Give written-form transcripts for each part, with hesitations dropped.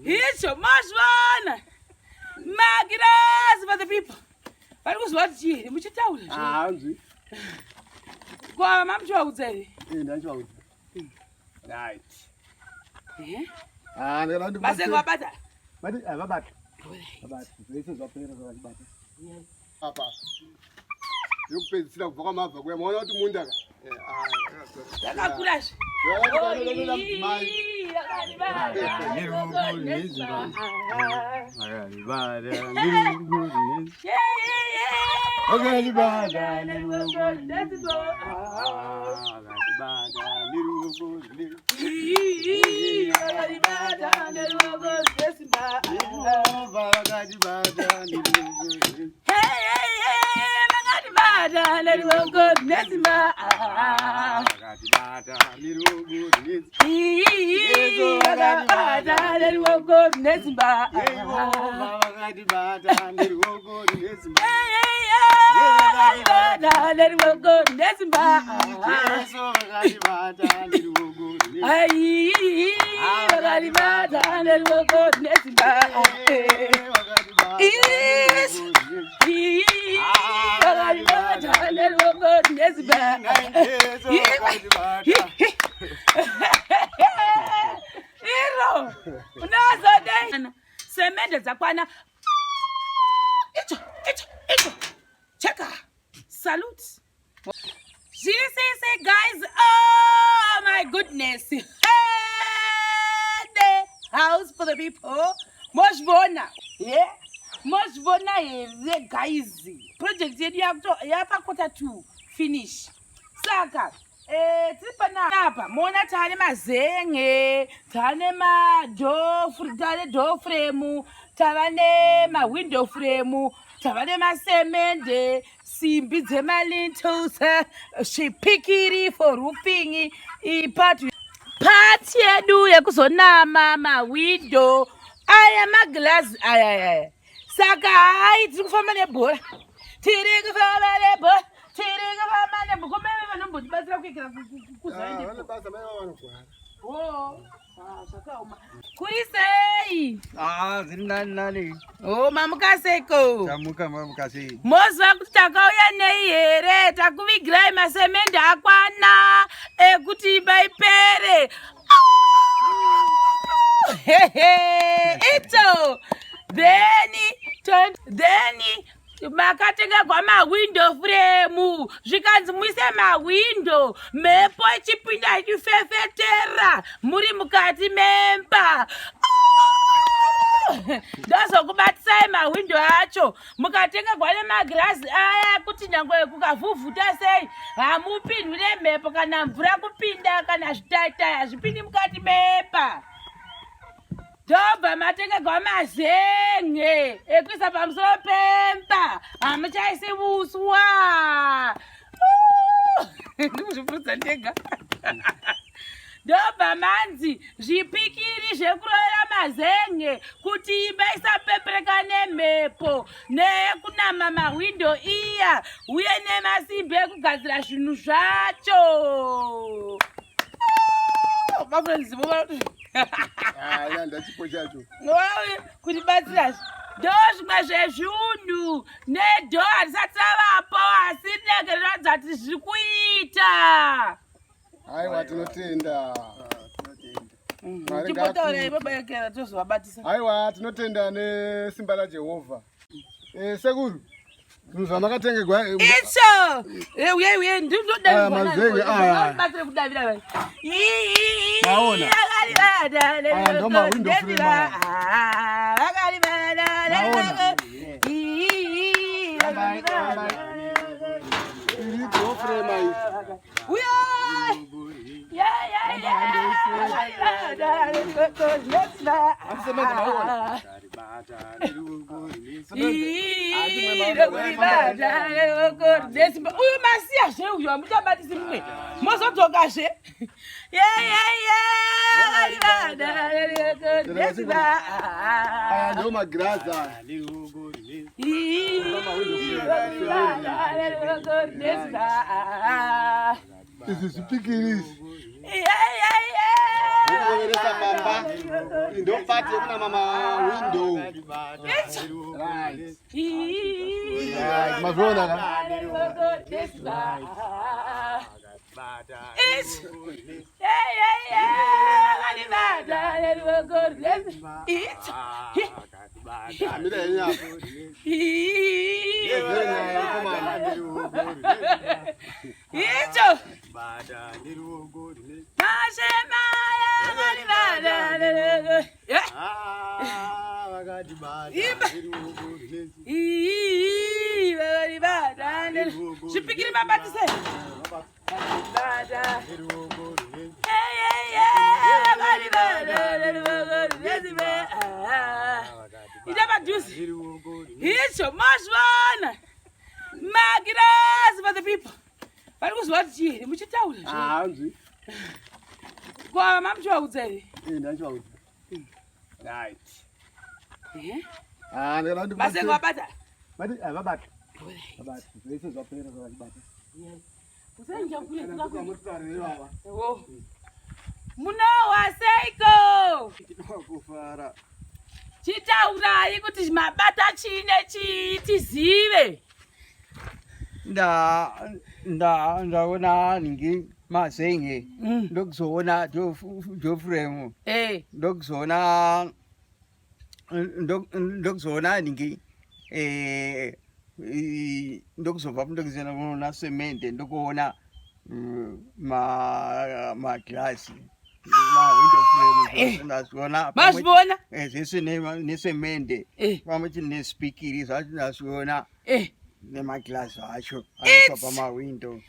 It's so much fun. Magras for the people. But was what you which town? Go on, I'm sure I would say. Right. But say what better? But this is up here. Papa. You pay still for my we are not to Munda. Salute. GCC guys, oh my goodness. Hey, the house for the people. Much bona. Yeah. Much bona guys. Project yapa quarter to finish. Saka. Tipana hapa mona tane mazenge, tane ma Doorframe, tane ma window frame, tane ma semende, simbi zemalintels, shipikiri for roofing, part yedu yakuzonama ma window, I am a glass, Saka, it's for my boy. Tiring for my boy. Oh, mamukaseko. Mamukasi. Mozwa kutaka uya nehere takuvigirai masemende akwana ekuti baipere. Ito. Then makatenga kwa ma window frame zvikanzi muise ma window mepo ichipinda ichifefetera muri mukati memba. Ndazokubatisai ma window acho mukatenga kwa magirazi aya kuti nyangwe kukavhuvhuta sei hamupindwi nemhepo kana mvura kupinda kana zvitaitaya hazvipindi mukati memba. Dobva matenga kwa mazenge ekuisa pamusoro pemba hamuchaisi uswa. Ndikuzvipurutsa ndega. Dobva manzi zvipikiri zvekuroera mazenge kuti imba isapepereka nemhepo nekunama mawindo iya uye nemasimbi ekugadzira zvinhu zvacho. Kuti batsira ndozvimwe zvezvinhu nedho harisati ravapo asi rinenge kuti zviri kuita. Aiwa tinotenda. Tipotaura ibobaekera tozovabatisa. Aiwa tinotenda nesimba raJehovha. Sekuru zvamakatengegwa icho uye ndinoda mazenge batsire kudavira maona ndoma window frame Doorframe for the people. But it was what she which you tell you. Go on, I'm sure say. Right. Mas é igual a bata. Munowa Seiko. Chitaurayi kuti mabata chine chitizive. Ndaona ningi masenge ndokuzona Doorframe ndokuzona ningi ndokuzova ndokuzona cement ndokuona ma glass ma window frame ndazona Masibona zese ne cement pamwe chine speaker zvacho ndazona nema glass acho acho pa window.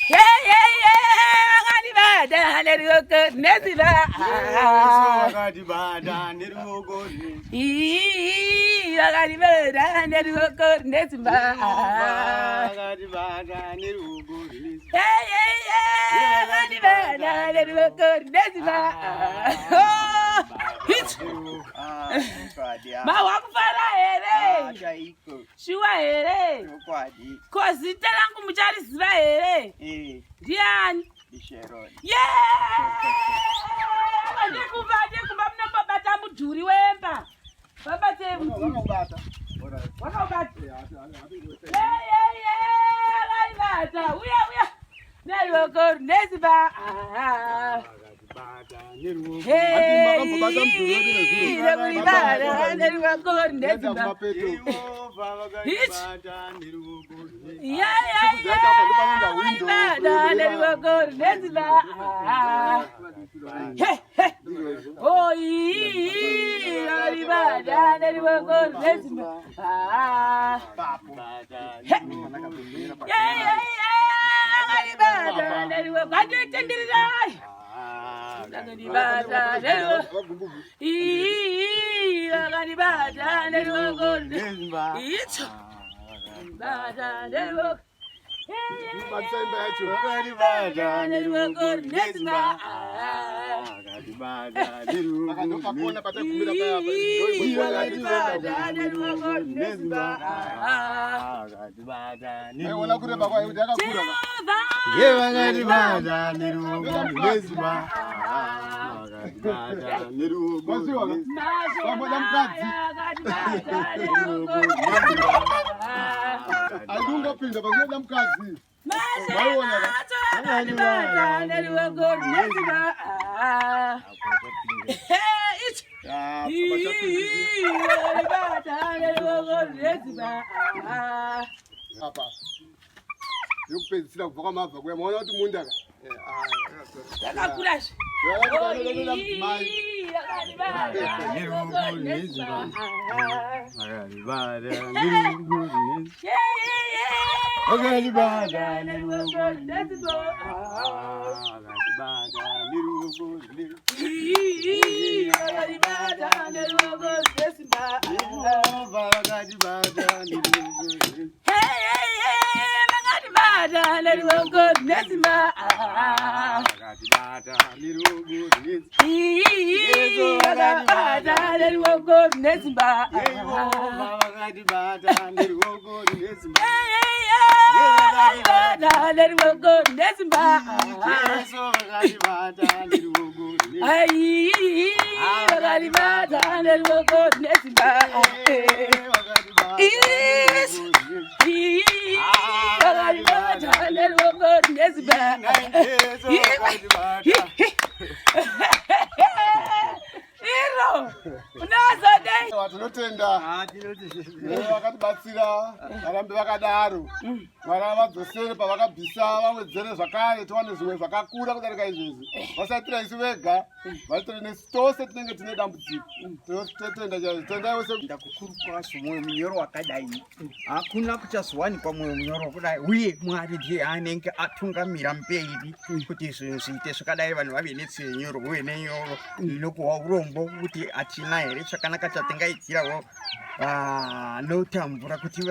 Yeah. Wakatibata neruoko nesimba. Wakatibata neruoko nesimba. Hey, hey, hey, wakatibata neruoko nesimba. Wakatibata neruoko nesimba. Tinotenda vakatibatsira varambe vakadaro vana vadzosere pavakabvisa vamwe dzere zvakare tiwane zvimwe zvakakura kudarika izvezvi vasaitira isu vega vaitire nesu tose tinenge tine dambudziko totenda chaizvo tendai wese ndakukuru kwazvo mwoyo munyoro wakadai hakuna kuchazowanikwa mwoyo munyoro kudai uye mwari ndiye anenge atungamira mberi kuti zvinhu zviite zvakadai vanhu vave netsiro nyoro uye nenyoro inokuhwa urombo kuti hatina here chakanaka chatingaitirawo vanotambura kuti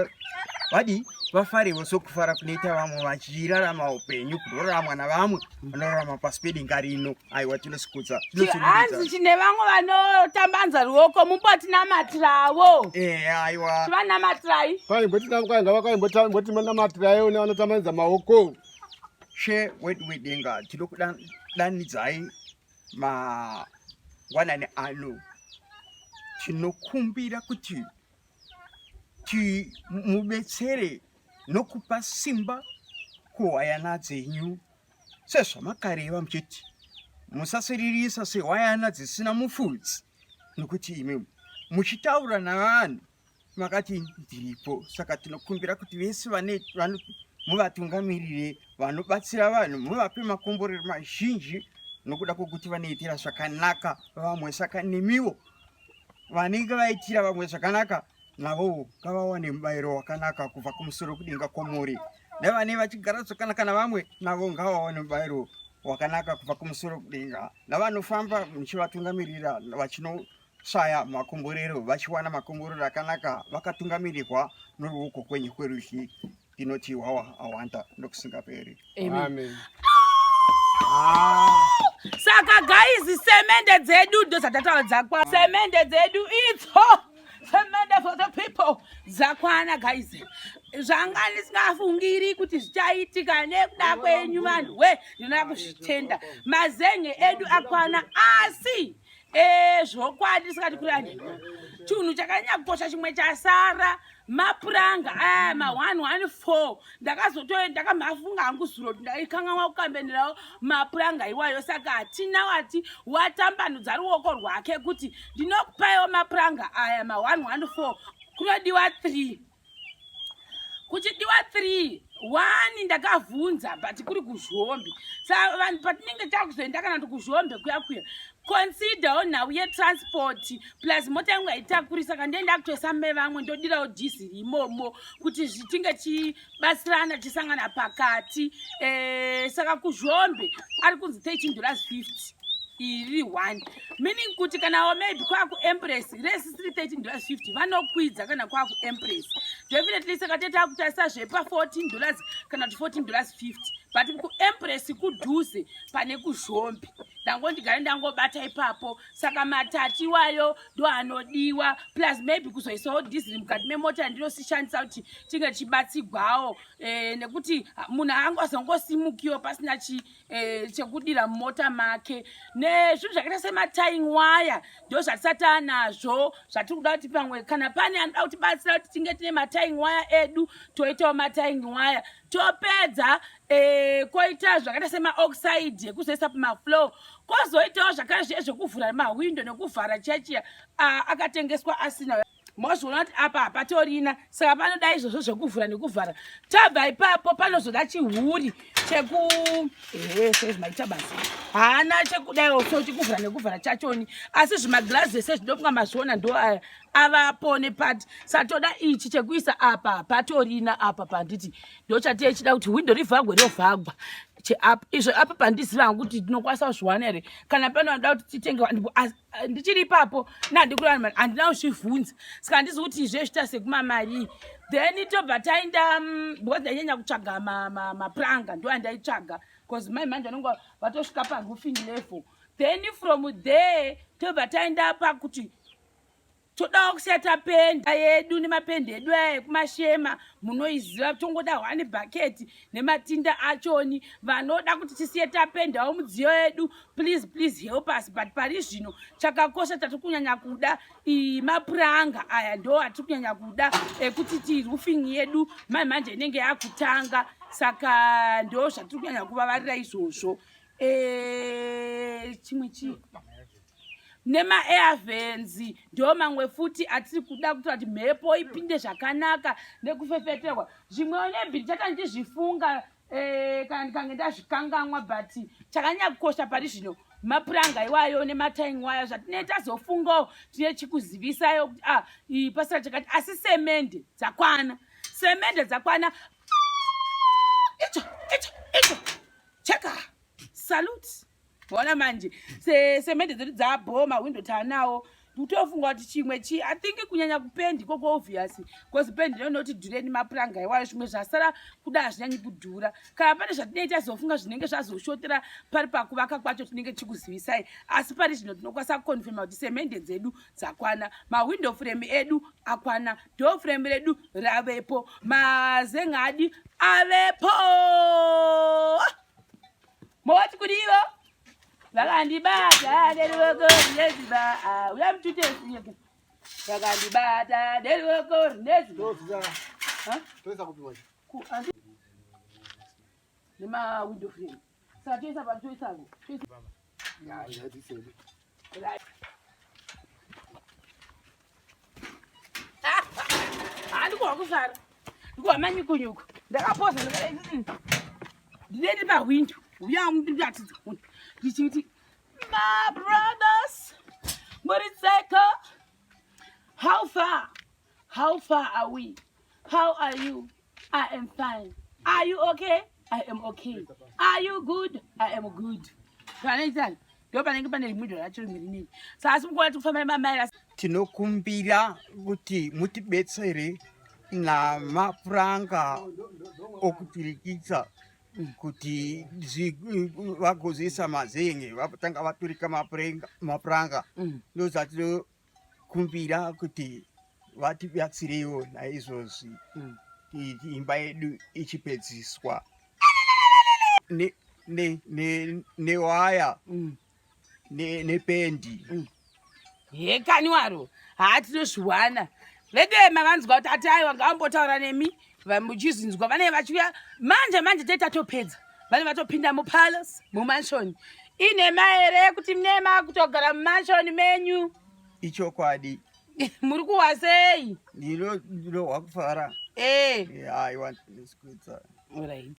vadi vafarewo sokufara kunoita vamwe vachirarama upenyu kutoraramwa navamwe vanorarama pasi pedenga rino. Aiwa, tinosikudza hanzi chine vamwe vanotambanza ruoko mumbotinamatiravo. Aiwa, tivanamatirai vakaimbotinamatirai nevanotambanza maoko. She wedenga tinokudanidzai mangwanani ano tinokumbira kuti mubetsere nokupa simba kuhwayana dzenyu sezvamakareva muchiti musasiririsa sehwayana dzisina mufudzi, nokuti imi muchitaura navanhu makati ndiripo. Saka tinokumbira kuti vese muvatungamirire vanobatsira vanhu muvape makomborero mazhinji nokuda kwokuti vanoitira zvakanaka vamwe. Saka nemiwo vanenge vaitira vamwe zvakanaka navo ngavawane mubayiro wakanaka kubva kumusoro kudenga kwamuri, nevane vachigara zvakanaka navamwe navo ngavawane mubayiro wakanaka kubva kumusoro kudenga, navanofamba muchivatungamirira vachinosvaya makomborero vachiwana makomborero akanaka vakatungamirirwa noruoko kwenyu kwerudyi. Tinoti hwawa awanda nokusingaperi. Amen. Saka guys, semende dzedu ndozatataura dzakwana. Semende dzedu itso. Semende for the people. Zakwana guys. Zvanga ndisingafungiri kuti zvichaitika nekuda kwenyu vanhu we ndinoda kuzvitenda. Mazenge edu akwana asi zvokwadi tisikati kurani. Chinhu chakanyakosha chimwe chasara mapuranga ma114 ndakamhafunga hangu zuro ndaikanganwa kukambenerawo mapuranga iwayo. Saka hatina wati watambanudza ruoko rwake kuti ndinokupaiwo mapuranga aya ma114 kunodiwa 3 kuchidiwa 3 1 ndakavhunza but kuri kuzvombe. Saka vanhu patinenge takuzoenda kana kuti kuzvombe kuya consider nhau yetransport plus mota yangu haitakurisa. Saka ndienda kutoisa vamwe ndodirawo dhiziri imomo kuti zvitinge chibatsirana chisangana pakati. Saka kuzvombe ari kunzi $13.50 iri 1, meaning kuti kana maybe kwakuempress resi $13.50 vanokwidza kana kwakuempress definitely. Saka tetakutarisa zvepa $14 kana kuti $14.50 but kuempress kudhuze pane kuzvombe. Ndangondigara ndangobata ipapo. Saka matati wayo ndo anodiwa plus maybe kuzoisawo dhiziri mukati memota ndinosishandisa kuti tinge chibatsigwawo nekuti munhu angazongosimukiwo pasina chekudira mumota make. Nezvinhu zvakaita sematying wire ndo zvatisati anazvo zvatiri kuda kuti pamwe kana pane anoda kutibatsira kuti tinge tine matying wire edu toitawo matying wire topedza. Koita zvakaita semaoxide ekuzoisa pamafloor, kozoitawo zvakare zvezvekuvhura mawindo nekuvhara chechiya akatengeswa asina. Mozviona kuti apa hapatorina. Saka panoda izvozvo zvekuvhura nekuvhara. Tabva ipapo panozoda chihuri sezvimaita basa haana chekudaiwo so chekuvhara nekuvhara chachoni asi zvimagirazi ese zvidopwa mazviona ndo aya avapo nepati satoda ichi chekuisa apa patorina apa panditi ndo chatei chida kuti windo rivhagwe rovhagwa izvo apa pandiziva kuti tinokwanisa kuzviwana here kana panoda kuti titenge ndichiri ipapo nandikuraa handina kuzvivhunza saka handizi kuti izve zvita sekumamari then tobva taenda because ndainyanya kutsvaga mapuranga ndo andaitsvaga because mai manje vanonga vatosvika paroofing level then from there tobva taenda pakuti toda kuseta penda yedu nemapendi edu aya ekumashema munoiziva tongoda 1 bhaketi nematinda achoni vanoda kuti tisiye tapendawo mudziyo yedu please help us but pari zvino chakakosha tatiri kunyanya kuda mapuranga aya ndo atiri kunyanya kuda ekuti roofing yedu mai manje inenge yakutanga saka ndo zvatiri kunyanya kuvavarira izvozvo chimwe chii nema-airvents ndo mamwe futi atiri kuda kuti mhepo ipinde zvakanaka nekufefeterwa zvimwewo nebhiri chata ndichizvifunga kana ndikange ndazvikanganwa but chakanyanya kukosha pari zvino mapuranga iwayo nematying waya zvatinee tazofungawo tine chikuzivisayo kuti pasira chakati asi semende dzakwana icho cheka salute bona manje semende dzedu dzabho mawindo taanawo nditofunga kuti chimwe I think kunyanya kupendi koko obvious because pendi ndinoti dhureni mapuranga iwayo zvimwe zvasara kuda hazvinyanyi kudhura kana pane zvatinoita zofunga zvinenge zvazoshotera pari pakuvaka kwacho tinenge tichikuzivisai asi pari zvino tinokwanisa kukonfirma kuti semende dzedu dzakwana mawindow frame edu akwana doorframe redu ravepo mazengadi avepo moti kudivo vakandibata deriwekorineziba uya mututesiye vakandibata deriwekorineziba nemawindow frame saka toisa patoisavo handikuwa kufara ndikuwa manyukunyuku ndakapoza ndineni pawindo uya mndiratidza ndichiti my brothers Moriseka, how far are we? How are you? I am fine. Are you okay? I am okay. Are you good? I am good. Tinokumbira kuti mutibetsere namapuranga okutirikidza kuti vagozisa mazenge vatanga vaturika mapuranga ndozvatinokumbira kuti vatibatsirewo naizvozvi imba yedu ichipedziswa newaya nependi yekani waro hatinozviwana vedema vanzwa kuti ati aiwa ngaambotaura nemi vamuchizinzwa vanenge vachiuya manje tetatopedza vane vatopinda mupalace mumanshoni ine maere ekuti munema kutogara mumanshoni menyu ichokwadi muri kuwa sei ndinohwa kufara I want this good. All right.